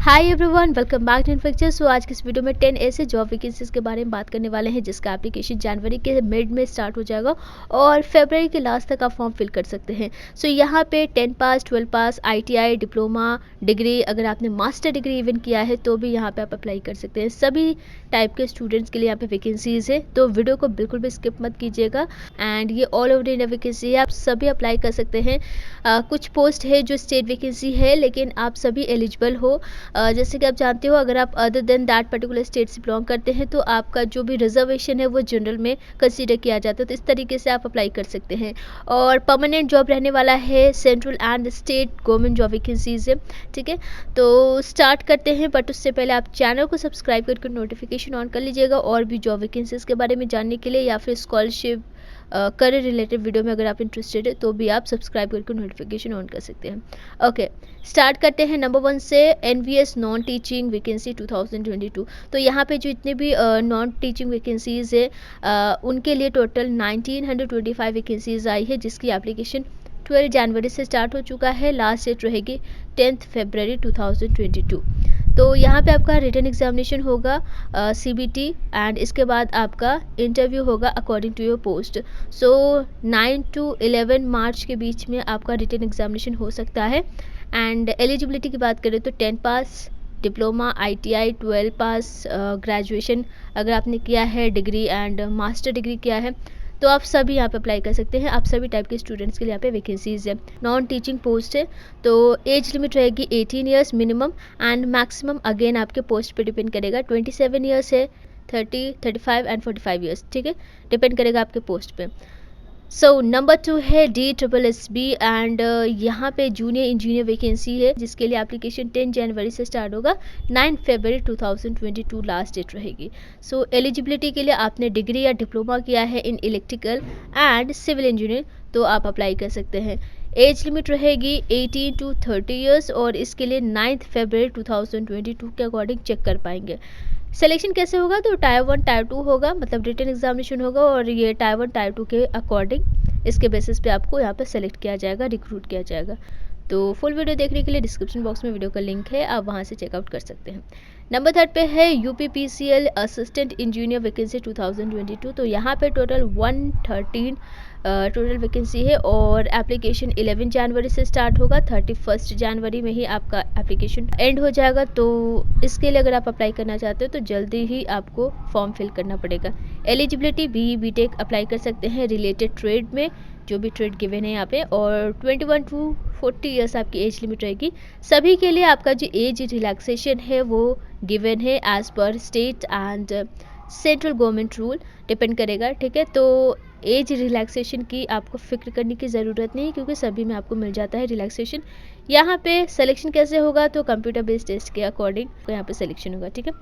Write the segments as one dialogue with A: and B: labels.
A: Hi everyone, welcome back to इन्फेक्चर। So आज की इस वीडियो में 10 ऐसे जॉब वैकेंसीज के बारे में बात करने वाले हैं जिसका एप्लीकेशन जनवरी के मिड में स्टार्ट हो जाएगा और फरवरी के लास्ट तक आप फॉर्म फिल कर सकते हैं। सो यहाँ पे 10 पास, 12 पास, ITI, डिप्लोमा, डिग्री, अगर आपने मास्टर डिग्री इवन किया है तो भी यहाँ पे आप अप्लाई कर सकते हैं। सभी टाइप के स्टूडेंट्स के लिए यहाँ पे वैकेंसीज है, तो वीडियो को बिल्कुल भी स्किप मत कीजिएगा। एंड ये ऑल ओवर इंडिया वैकेंसी है, आप सभी अप्लाई कर सकते हैं। कुछ पोस्ट है जो स्टेट वैकेंसी है, लेकिन आप सभी एलिजिबल हो। जैसे कि आप जानते हो, अगर आप other than that particular state से बिलोंग करते हैं तो आपका जो भी रिजर्वेशन है वो जनरल में कंसीडर किया जाता है, तो इस तरीके से आप अप्लाई कर सकते हैं। और परमानेंट जॉब रहने वाला है, central and state government job vacancies है। ठीक है, तो स्टार्ट करते हैं, बट उससे पहले आप चैनल को सब्सक्राइब करके नोटिफिकेशन ऑन कर लीजिएगा और भी जॉब वैकेंसीज के बारे में जानने के लिए, या फिर स्कॉलरशिप करियर रिलेटेड वीडियो में अगर आप इंटरेस्टेड है तो भी आप सब्सक्राइब करके नोटिफिकेशन ऑन कर सकते हैं। ओके, स्टार्ट करते हैं नंबर 1 से। NVS non teaching vacancy 2022। तो यहाँ पे जो इतने भी नॉन टीचिंग वैकेंसीज है उनके लिए टोटल 1925 वैकेंसीज आई है, जिसकी एप्लीकेशन 12 जनवरी से स्टार्ट हो चुका है। लास्ट डेट रहेगी 10 फरवरी 2022। तो यहाँ पे आपका रिटन एग्जामिनेशन होगा CBT, एंड इसके बाद आपका इंटरव्यू होगा according to your post. So 9 to 11 March के बीच में आपका रिटन एग्जामिनेशन हो सकता है। एंड एलिजिबिलिटी की बात करें तो 10 पास, डिप्लोमा, ITI, 12 पास, ग्रेजुएशन अगर आपने किया है, डिग्री एंड मास्टर डिग्री किया है तो आप सभी यहाँ पे अप्लाई कर सकते हैं। आप सभी टाइप के स्टूडेंट्स के लिए यहाँ पे वैकेंसीज है। नॉन टीचिंग पोस्ट है, तो एज लिमिट रहेगी 18 years minimum, and maximum again आपके पोस्ट पे डिपेंड करेगा। 27 ईयर्स है, 30, 35 एंड 45 ईयर्स। ठीक है, डिपेंड करेगा आपके पोस्ट पे। सो नंबर 2 है DSSB, एंड यहाँ पे जूनियर इंजीनियर वैकेंसी है, जिसके लिए एप्लीकेशन 10 जनवरी से स्टार्ट होगा। 9 फरवरी 2022 लास्ट डेट रहेगी। सो एलिजिबिलिटी के लिए आपने डिग्री या डिप्लोमा किया है in electrical and civil engineer तो आप अप्लाई कर सकते हैं। एज लिमिट रहेगी 18 to 30 ईयर्स, और इसके लिए 9 फरवरी 2022 के अकॉर्डिंग चेक कर पाएंगे। सिलेक्शन कैसे होगा, तो टायर 1 टायर 2 होगा, मतलब रिटन एग्जामिनेशन होगा, और ये टायर 1 टायर 2 के अकॉर्डिंग इसके बेसिस पे आपको यहाँ पे सेलेक्ट किया जाएगा, रिक्रूट किया जाएगा। तो फुल वीडियो देखने के लिए डिस्क्रिप्शन बॉक्स में वीडियो का लिंक है, आप वहाँ से चेकआउट कर सकते हैं। नंबर 3 पे है UPPCL असिस्टेंट इंजीनियर वैकेंसी 2022। तो यहाँ पे टोटल 113 टोटल वैकेंसी है, और एप्लीकेशन 11 जनवरी से स्टार्ट होगा। 31 जनवरी में ही आपका एप्लीकेशन एंड हो जाएगा। तो इसके लिए अगर आप अप्लाई करना चाहते हो तो जल्दी ही आपको फॉर्म फिल करना पड़ेगा। एलिजिबिलिटी BE BTech अप्लाई कर सकते हैं रिलेटेड ट्रेड में, जो भी ट्रेड गिवन है यहाँ पे, और 21 to 40 ईयर्स आपकी एज लिमिट रहेगी। सभी के लिए आपका जो एज रिलैक्सेशन है वो गिवन है as per state and central government rule, depend करेगा। ठीक है, तो एज रिलैक्सेशन की आपको फिक्र करने की ज़रूरत नहीं, क्योंकि सभी में आपको मिल जाता है रिलैक्सेशन। यहाँ पे सिलेक्शन कैसे होगा, तो कंप्यूटर बेस्ड टेस्ट के अकॉर्डिंग यहाँ पे सिलेक्शन होगा। ठीक है,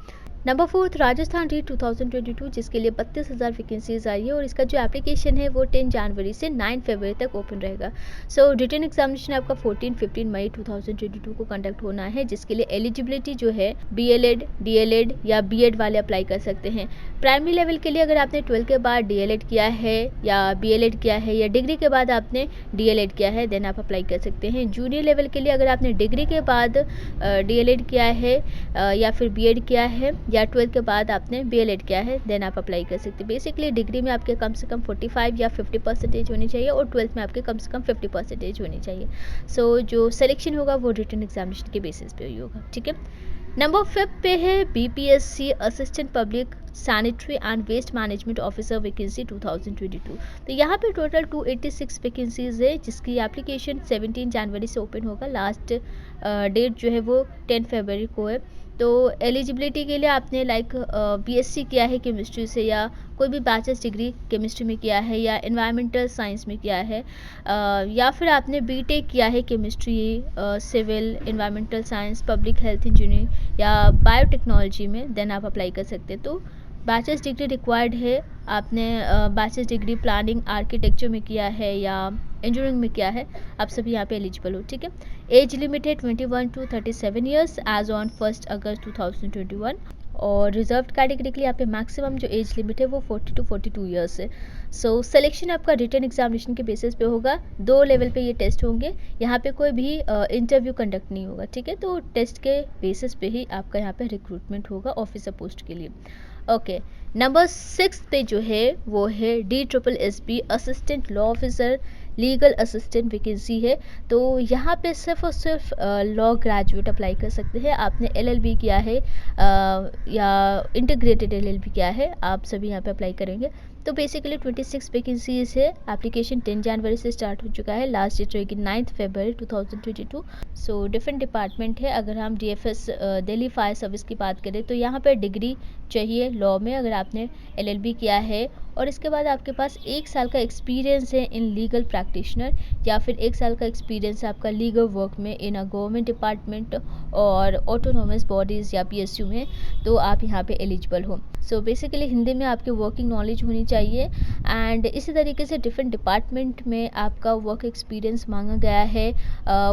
A: नंबर 4 राजस्थान रीट 2022, जिसके लिए 32,000 वैकेंसीज आई है, और इसका जो एप्लीकेशन है वो 10 जनवरी से 9 फरवरी तक ओपन रहेगा। सो रिटन एग्जामिनेशन आपका 14-15 मई 2022 को कंडक्ट होना है, जिसके लिए एलिजिबिलिटी जो है BLED, DLED या BEd वाले अप्लाई कर सकते हैं। प्राइमरी लेवल के लिए अगर आपने 12 के बाद DLED किया है या BLED किया है, या डिग्री के बाद आपने DLED किया है, देन आप अप्लाई कर सकते हैं। जूनियर लेवल के लिए अगर आपने डिग्री के बाद DLED किया है या फिर BEd किया है, या 12 के बाद आपने BLED किया है, देन आप अप्लाई कर सकते हैं। बेसिकली डिग्री में आपके कम से कम 45 या 50% होनी चाहिए, और 12th में आपके कम से कम 50% होनी चाहिए। सो जो सिलेक्शन होगा वो रिटन एग्जामिनेशन के बेसिस पे ही होगा। ठीक है, नंबर 5 पे है BPSC assistant public sanitary and waste management officer vacancy 2022। तो यहाँ पे टोटल 286 वैकेंसीज है, जिसकी एप्लीकेशन 17 जनवरी से ओपन होगा। लास्ट डेट जो है वो 10 फरवरी को है। तो एलिजिबिलिटी के लिए आपने BSc किया है केमिस्ट्री से, या कोई भी बैचलर्स डिग्री केमिस्ट्री में किया है, या एनवायरमेंटल साइंस में किया है, या फिर आपने BTech किया है chemistry, civil, environmental science, public health engineering या बायोटेक्नोलॉजी में, देन आप अप्लाई कर सकते हैं। तो बैचलर्स डिग्री रिक्वायर्ड है। आपने बैचलर्स डिग्री प्लानिंग आर्किटेक्चर में किया है या इंजीनियरिंग में किया है, आप सभी यहाँ पे एलिजिबल हो। ठीक है, एज लिमिट है 21 to 37 ईयर्स एज ऑन 1 अगस्त 2021, और रिजर्व्ड कैटेगरी के लिए यहाँ पे मैक्सिमम जो एज लिमिट है वो 40 to 42 ईयर्स है। सो सिलेक्शन आपका रिटन एग्जामिनेशन के बेसिस पे होगा। 2 लेवल पे ये टेस्ट होंगे, यहाँ पे कोई भी इंटरव्यू कंडक्ट नहीं होगा, ठीक है। तो टेस्ट के बेसिस पे ही आपका यहाँ पे रिक्रूटमेंट होगा ऑफिसर पोस्ट के लिए। ओके, नंबर 6 पे जो है वो है DSSB assistant law officer legal assistant vacancy है। तो यहाँ पे सिर्फ और सिर्फ लॉ ग्रेजुएट अप्लाई कर सकते हैं। आपने LLB किया है या इंटीग्रेटेड LLB किया है, आप सभी यहाँ पे अप्लाई करेंगे। तो बेसिकली 26 वैकेंसीज है। एप्लीकेशन 10 जनवरी से स्टार्ट हो चुका है, लास्ट डेट रहेगी 9 फरवरी 2022। सो डिफरेंट डिपार्टमेंट है। अगर हम DFS दिल्ली फायर सर्विस की बात करें तो यहाँ पर डिग्री चाहिए लॉ में, अगर आपने LLB किया है और इसके बाद आपके पास 1 साल का एक्सपीरियंस है इन लीगल प्रैक्टिशनर, या फिर 1 साल का एक्सपीरियंस है आपका लीगल वर्क में इन अ गवर्नमेंट डिपार्टमेंट और ऑटोनोमस बॉडीज़ या PSU में, तो आप यहाँ पे एलिजिबल हो। सो बेसिकली हिंदी में आपकी वर्किंग नॉलेज होनी चाहिए। एंड इसी तरीके से डिफरेंट डिपार्टमेंट में आपका वर्क एक्सपीरियंस मांगा गया है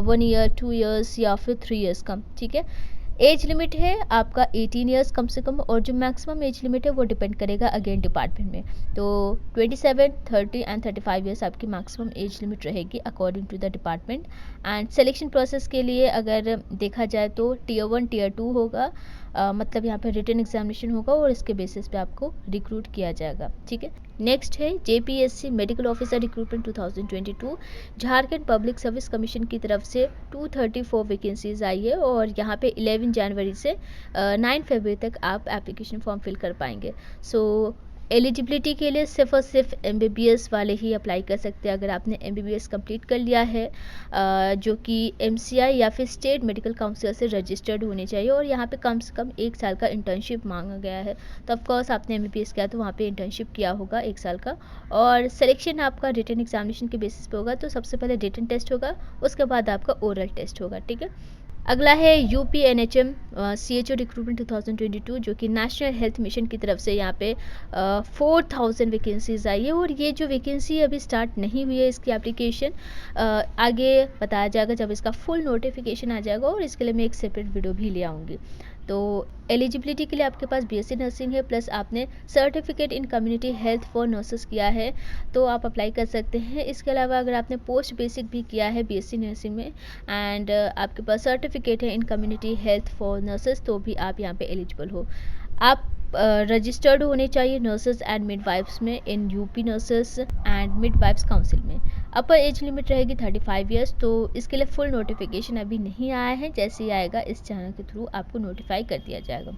A: 1 ईयर, 2 ईयर्स या फिर 3 ईयर्स का, ठीक है। एज लिमिट है आपका 18 ईयर्स कम से कम, और जो मैक्सिमम एज लिमिट है वो डिपेंड करेगा अगेन डिपार्टमेंट में। तो 27, 30 एंड 35 ईयर्स आपकी मैक्सिमम एज लिमिट रहेगी according to the department. And selection process के लिए अगर देखा जाए तो Tier 1 Tier 2 होगा, मतलब यहाँ पर रिटन एग्जामिनेशन होगा और इसके बेसिस पे आपको रिक्रूट किया जाएगा, ठीक है। नेक्स्ट है JPSC medical officer recruitment 2022। Jharkhand public service commission की तरफ से 234 वैकेंसीज आई है और यहाँ पे 11 जनवरी से 9 फरवरी तक आप एप्लीकेशन फॉर्म फिल कर पाएंगे। सो एलिजिबिलिटी के लिए सिर्फ और सिर्फ MBBS वाले ही अप्लाई कर सकते हैं। अगर आपने MBBS कंप्लीट कर लिया है जो कि MCI या फिर स्टेट मेडिकल काउंसिल से रजिस्टर्ड होने चाहिए, और यहाँ पे कम से कम 1 साल का इंटर्नशिप मांगा गया है। तो ऑफकोर्स आपने MBBS किया तो वहाँ पे इंटर्नशिप किया होगा 1 साल का, और सिलेक्शन आपका रिटन एग्जामिनेशन के बेसिस पे होगा। तो सबसे पहले रिटन टेस्ट होगा, उसके बाद आपका ओरल टेस्ट होगा, ठीक है। अगला है UPNHM CHO रिक्रूटमेंट 2022, जो कि नेशनल हेल्थ मिशन की तरफ से यहाँ पे 4000 वैकेंसीज आई है। और ये जो वैकेंसी अभी स्टार्ट नहीं हुई है, इसकी एप्लीकेशन आगे बताया जाएगा जब इसका फुल नोटिफिकेशन आ जाएगा, और इसके लिए मैं एक सेपरेट वीडियो भी ले आऊँगी। तो एलिजिबिलिटी के लिए आपके पास BSc नर्सिंग है, प्लस आपने certificate in community health for nurses किया है तो आप अप्लाई कर सकते हैं। इसके अलावा अगर आपने पोस्ट बेसिक भी किया है BSc नर्सिंग में एंड आपके पास सर्टिफिकेट है इन कम्युनिटी हेल्थ फॉर नर्सेस, तो भी आप यहाँ पे एलिजिबल हो। आप रजिस्टर्ड होने चाहिए नर्सेस एंड मिडवाइफ्स में in UP nurses and midwifes council में। अपर एज लिमिट रहेगी 35 ईयर्स। तो इसके लिए फुल नोटिफिकेशन अभी नहीं आया है, जैसे ही आएगा इस चैनल के थ्रू आपको नोटिफाई कर दिया जाएगा।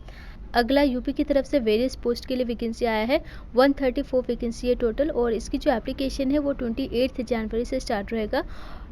A: अगला यूपी की तरफ से वेरियस पोस्ट के लिए वैकेंसी आया है, 134 वैकेंसी है टोटल, और इसकी जो एप्लीकेशन है वो 28 जनवरी से स्टार्ट रहेगा,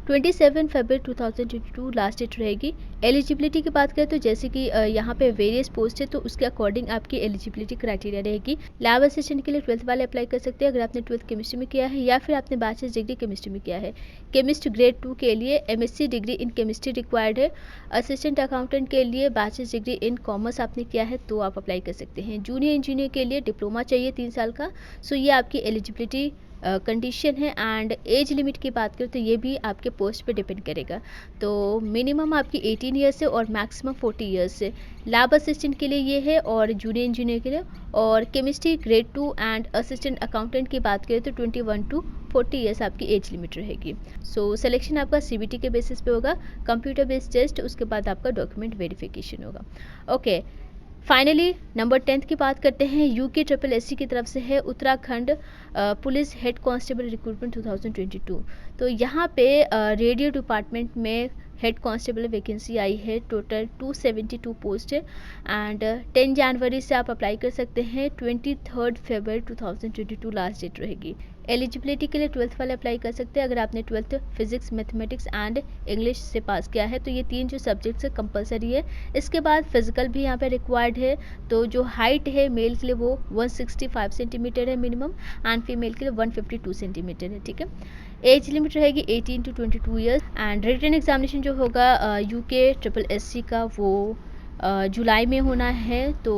A: 27 फरवरी 2022 लास्ट डेट रहेगी। एलिजिबिलिटी की बात करें तो जैसे कि यहाँ पे वेरियस पोस्ट है तो उसके अकॉर्डिंग आपकी एलिजिबिलिटी क्राइटेरिया रहेगी। लैब असिस्टेंट के लिए 12th वाले अप्लाई कर सकते हैं अगर आपने 12th केमिस्ट्री में किया है या फिर आपने बैचलर्स डिग्री केमिस्ट्री में किया है। केमिस्ट ग्रेड 2 के लिए MSc degree in chemistry required है। असिस्टेंट अकाउंटेंट के लिए बैचलर्स डिग्री इन कॉमर्स आपने किया है तो आप अप्लाई कर सकते हैं। जूनियर इंजीनियर के लिए डिप्लोमा चाहिए 3 साल का। सो ये आपकी एलिजिबिलिटी कंडीशन है। एंड एज लिमिट की बात करें तो ये भी आपके पोस्ट पे डिपेंड करेगा। तो मिनिमम आपकी 18 ईयर्स से और मैक्सिमम 40 ईयर्स से। लैब असिस्टेंट के लिए ये है और जूनियर इंजीनियर के लिए। और chemistry grade 2 and assistant accountant की बात करें तो 21 to 40 ईयर्स आपकी एज लिमिट रहेगी। सो सिलेक्शन आपका CBT के बेसिस पे होगा, कंप्यूटर बेस्ड टेस्ट, उसके बाद आपका डॉक्यूमेंट वेरिफिकेशन होगा। ओके, फाइनली नंबर 10 की बात करते हैं। UKSSC की तरफ से है Uttarakhand police head constable recruitment 2022। तो यहाँ पे रेडियो डिपार्टमेंट में हेड कांस्टेबल वैकेंसी आई है, टोटल 272 पोस्ट है एंड 10 जनवरी से आप अप्लाई कर सकते हैं, 23 फरवरी 2022 लास्ट डेट रहेगी। एलिजिबिलिटी के लिए 12th वाले अप्लाई कर सकते हैं अगर आपने 12th physics mathematics and English से पास किया है तो ये 3 जो सब्जेक्ट्स है कंपलसरी है। इसके बाद फिजिकल भी यहाँ पे रिक्वायर्ड है। तो जो हाइट है मेल के लिए वो 165 सेंटीमीटर है मिनिमम एंड फीमेल के लिए 152 सेंटीमीटर है, ठीक है। एज लिमिट रहेगी 18 to 22 years and written examination जो होगा UKSSC का वो जुलाई में होना है। तो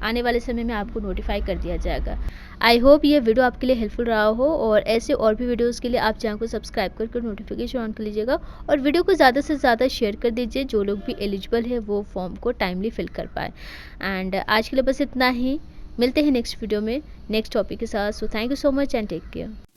A: आने वाले समय में आपको नोटिफाई कर दिया जाएगा। आई होप ये वीडियो आपके लिए हेल्पफुल रहा हो, और ऐसे और भी वीडियोस के लिए आप चैनल को सब्सक्राइब करके नोटिफिकेशन ऑन कर लीजिएगा और वीडियो को ज़्यादा से ज़्यादा शेयर कर दीजिए, जो लोग भी एलिजिबल है वो फॉर्म को टाइमली फिल कर पाए। एंड आज के लिए बस इतना ही, मिलते हैं नेक्स्ट वीडियो में नेक्स्ट टॉपिक के साथ। So thank you so much and take care.